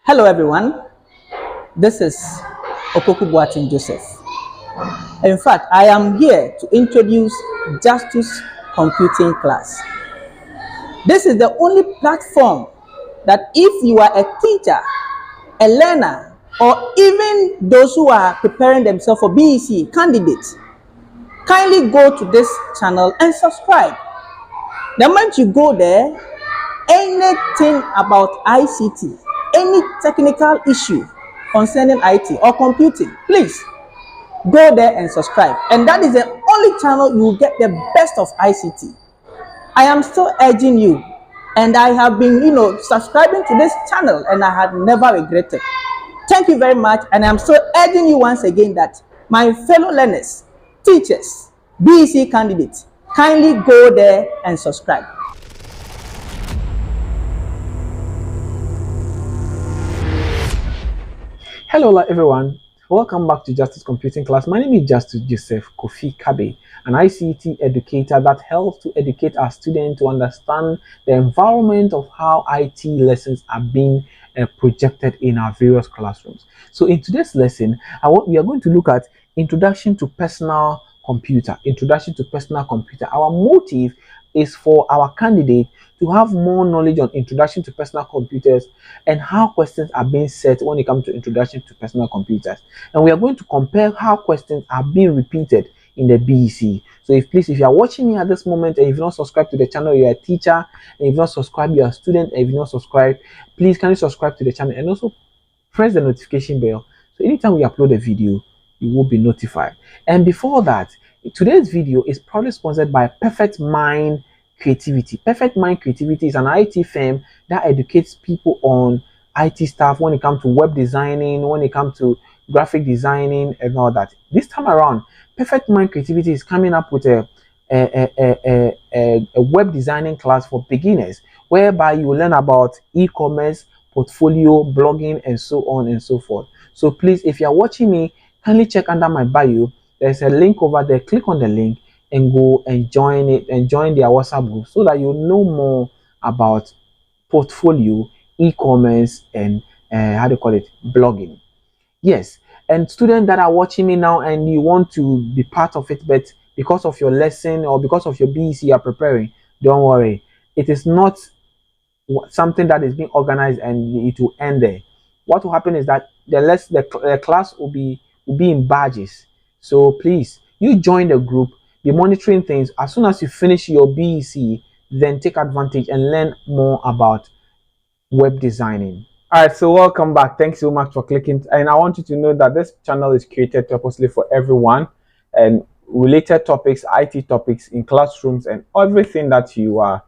Hello everyone, this is Opoku Boatin Joseph. In fact, I am here to introduce Justice Computing Class. This is the only platform that if you are a teacher, a learner, or even those who are preparing themselves for B.E.C.E candidates, kindly go to this channel and subscribe. The moment you go there, anything about ICT, any technical issue concerning IT or computing, please go there and subscribe. And that is the only channel you will get the best of ICT. I am still urging you, and I have been, subscribing to this channel, and I had never regretted. Thank you very much, and I'm still urging you once again that my fellow learners, teachers, B.E.C.E candidates, kindly go there and subscribe. Hello everyone, welcome back to Justice Computing Class. My name is Justice Joseph Kofi Kabe, an ICT educator that helps to educate our students to understand the environment of how IT lessons are being projected in our various classrooms. So in today's lesson, we are going to look at Introduction to Personal Computer. Introduction to Personal Computer. Our motive is for our candidate to have more knowledge on introduction to personal computers and how questions are being set when it comes to introduction to personal computers. And we are going to compare how questions are being repeated in the B.E.C.E. So if you are watching me at this moment and you've not subscribed to the channel, you're a teacher, and you've not subscribed, you're a student, and you've not subscribed, please kindly subscribe to the channel and also press the notification bell. So anytime we upload a video, you will be notified. And before that, today's video is proudly sponsored by Perfect Mind Creativity. Perfect Mind Creativity is an IT firm that educates people on IT stuff when it comes to web designing, when it comes to graphic designing, and all that. This time around, Perfect Mind Creativity is coming up with a web designing class for beginners, whereby you will learn about e-commerce, portfolio, blogging, and so on and so forth. So please, if you are watching me, kindly check under my bio. There's a link over there. Click on the link and go and join it and join their WhatsApp group so that you know more about portfolio, e-commerce, and blogging. Yes, and students that are watching me now and you want to be part of it, but because of your lesson or because of your B.E.C.E you are preparing, don't worry. It is not something that is being organized and it will end there. What will happen is that the class will be in badges. So please, you join the group, be monitoring things. As soon as you finish your B.E.C.E, then take advantage and learn more about web designing. All right, so welcome back. Thanks so much for clicking. And I want you to know that this channel is created purposely for everyone, and related topics, IT topics in classrooms and everything that you are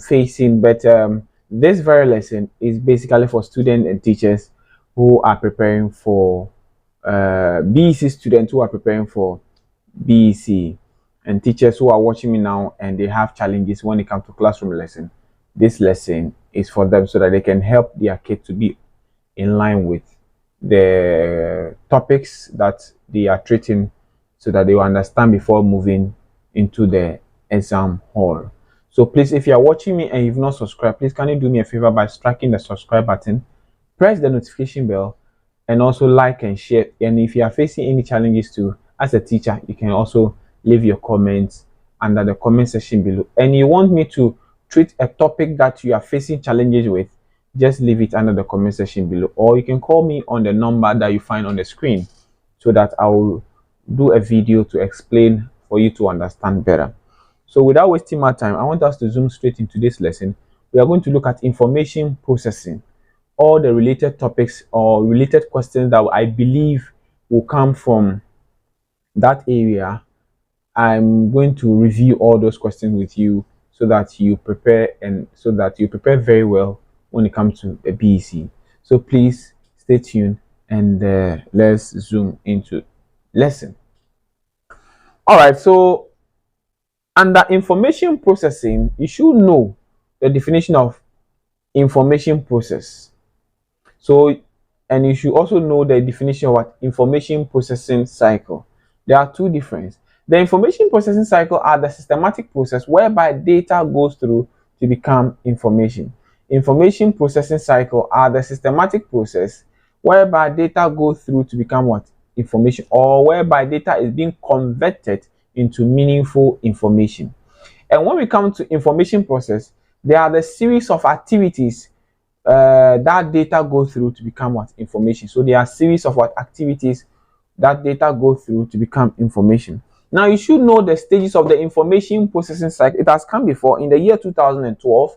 facing. But this very lesson is basically for students and teachers who are preparing for B.E.C.E students who are preparing for B.E.C.E, and teachers who are watching me now and they have challenges when it comes to classroom lesson. This lesson is for them so that they can help their kids to be in line with the topics that they are treating, so that they will understand before moving into the exam hall. So please, if you are watching me and you've not subscribed, please can you do me a favor by striking the subscribe button, press the notification bell, and also like and share. And if you are facing any challenges too as a teacher, you can also leave your comments under the comment section below. And you want me to treat a topic that you are facing challenges with, just leave it under the comment section below, or you can call me on the number that you find on the screen so that I will do a video to explain for you to understand better. So without wasting my time, I want us to zoom straight into this lesson. We are going to look at information processing, all the related topics or related questions that I believe will come from that area. I'm going to review all those questions with you so that you prepare very well when it comes to a B.E.C.E. So please stay tuned and let's zoom into lesson. All right, so under information processing, you should know the definition of information process. So, and you should also know the definition of what information processing cycle. There are two differences. The information processing cycle are the systematic process whereby data goes through to become information. Information processing cycle are the systematic process whereby data go through to become what? Information, or whereby data is being converted into meaningful information. And when we come to information process, there are the series of activities that data go through to become what? Information. So there are series of what activities that data go through to become information. Now you should know the stages of the information processing cycle. It has come before in the year 2012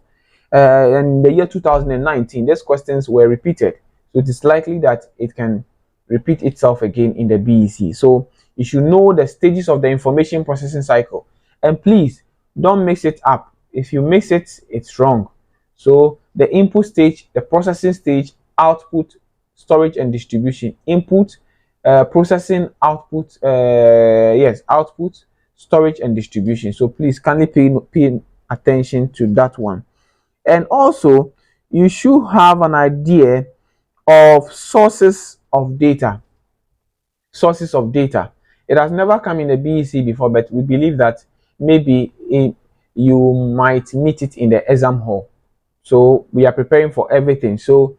and the year 2019. These questions were repeated, so it is likely that it can repeat itself again in the B.E.C.E. So you should know the stages of the information processing cycle, and please don't mix it up. If you mix it, it's wrong. So the input stage, the processing stage, output, storage and distribution. Input, processing, output, yes, output, storage and distribution. So please kindly pay attention to that one. And also you should have an idea of sources of data. Sources of data. It has never come in the B.E.C.E before, but we believe that maybe you might meet it in the exam hall. So we are preparing for everything. So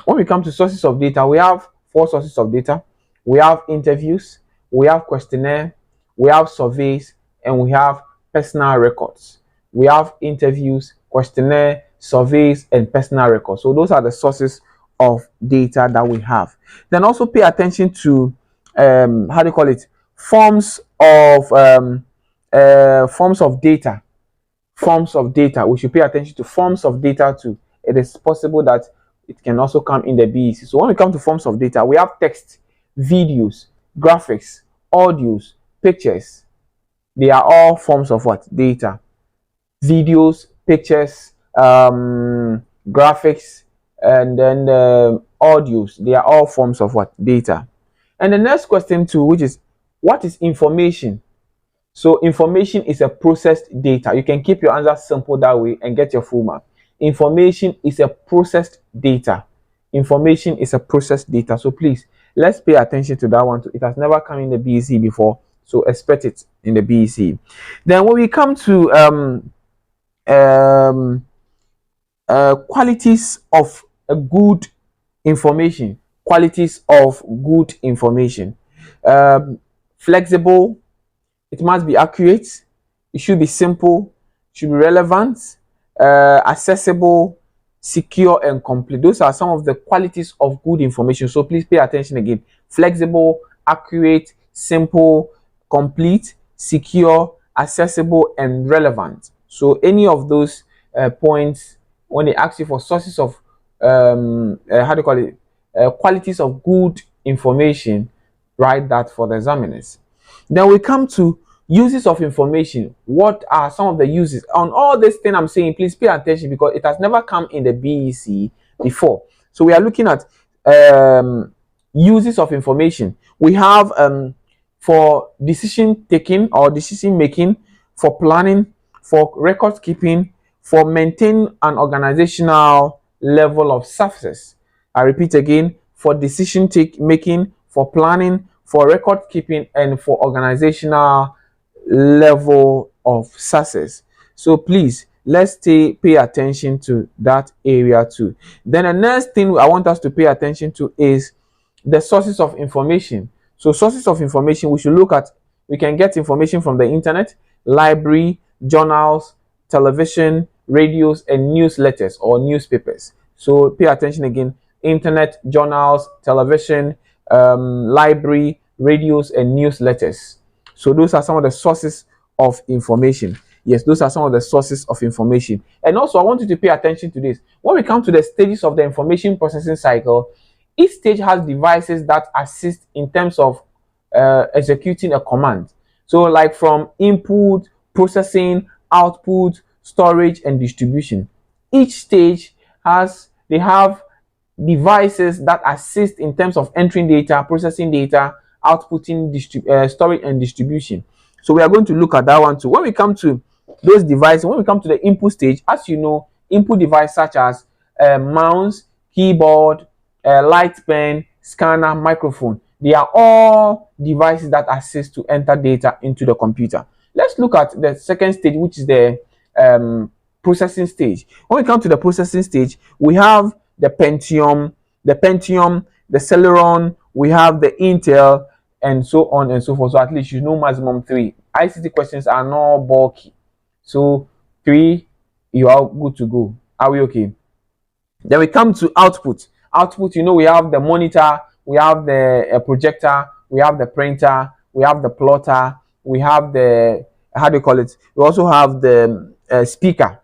when we come to sources of data, we have four sources of data. We have interviews, we have questionnaire, we have surveys, and we have personal records. We have interviews, questionnaire, surveys, and personal records. So those are the sources of data that we have. Then also pay attention to how do you call it? Forms of forms of data. Forms of data. We should pay attention to forms of data too. It is possible that it can also come in the B.E.C.E. So when we come to forms of data, we have text, videos, graphics, audios, pictures. They are all forms of what? Data. Videos, pictures, graphics, and then audios. They are all forms of what? Data. And the next question too, which is, what is information? So information is a processed data. You can keep your answer simple that way and get your full mark. Information is a processed data. Information is a processed data. So please, let's pay attention to that one too. It has never come in the B.E.C.E before, so expect it in the B.E.C.E. Then when we come to um, qualities of a good information, qualities of good information, flexible, it must be accurate, it should be simple, it should be relevant, accessible, secure, and complete. Those are some of the qualities of good information. So please pay attention again. Flexible, accurate, simple, complete, secure, accessible, and relevant. So any of those points, when they ask you for sources of how do you call it, qualities of good information, write that for the examiners. Then we come to uses of information. What are some of the uses? On all this thing I'm saying, please pay attention because it has never come in the B.E.C.E before. So we are looking at uses of information. We have for decision taking or decision making, for planning, for record keeping, for maintaining an organizational level of success. I repeat again, for decision making, for planning, for record keeping, and for organizational level of success. So please, let's pay attention to that area too. Then the next thing I want us to pay attention to is the sources of information. So sources of information, we should look at, we can get information from the internet, library, journals, television, radios, and newsletters or newspapers. So pay attention again, internet, journals, television, library, radios, and newsletters. So those are some of the sources of information. Yes, those are some of the sources of information. And also, I want you to pay attention to this. When we come to the stages of the information processing cycle, each stage has devices that assist in terms of executing a command. So like from input, processing, output, storage, and distribution. Each stage they have devices that assist in terms of entering data, processing data, outputting, storage, and distribution. So we are going to look at that one too. When we come to those devices, when we come to the input stage, as you know, input device such as mouse, keyboard, light pen, scanner, microphone, they are all devices that assist to enter data into the computer. Let's look at the second stage, which is the processing stage. When we come to the processing stage, we have the Celeron, we have the Intel, and so on and so forth. So at least you know maximum three. ICT questions are not bulky. So three, you are good to go. Are we okay? Then we come to output. Output, you know, we have the monitor, we have the projector, we have the printer, we have the plotter, we have the, how do you call it? We also have the speaker.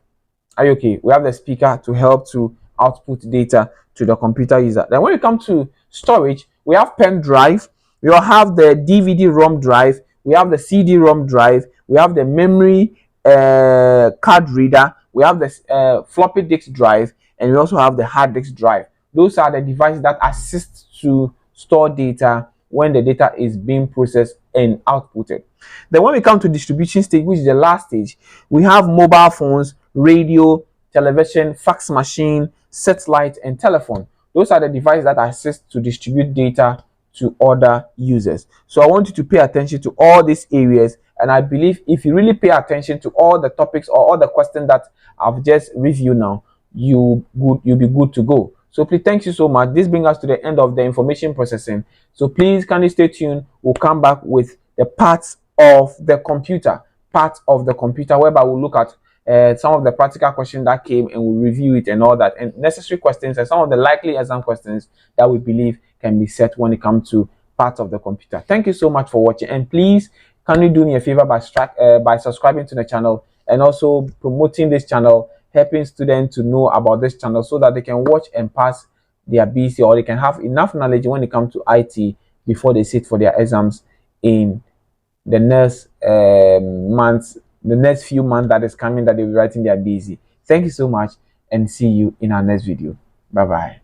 Are you okay? We have the speaker to help to output data to the computer user. Then when we come to storage, we have pen drive, we will have the DVD-ROM drive, we have the CD-ROM drive, we have the memory card reader, we have the floppy disk drive, and we also have the hard disk drive. Those are the devices that assist to store data when the data is being processed and outputted. Then when we come to distribution stage, which is the last stage, we have mobile phones, radio, television, fax machine, satellite, and telephone. Those are the devices that assist to distribute data to other users. So I want you to pay attention to all these areas, and I believe if you really pay attention to all the topics or all the questions that I've just reviewed now, you'll be good to go. So please, thank you so much. This brings us to the end of the information processing. So please kindly stay tuned. We'll come back with the parts of the computer, whereby we'll look at some of the practical questions that came, and we'll review it and all that, and necessary questions and some of the likely exam questions that we believe can be set when it comes to parts of the computer. Thank you so much for watching, and please can you do me a favor by subscribing to the channel and also promoting this channel, helping students to know about this channel so that they can watch and pass their B.E.C.E, or they can have enough knowledge when it comes to IT before they sit for their exams in the next the next few months that is coming, that they'll be writing their B.E.C.E. Thank you so much, and see you in our next video. Bye bye.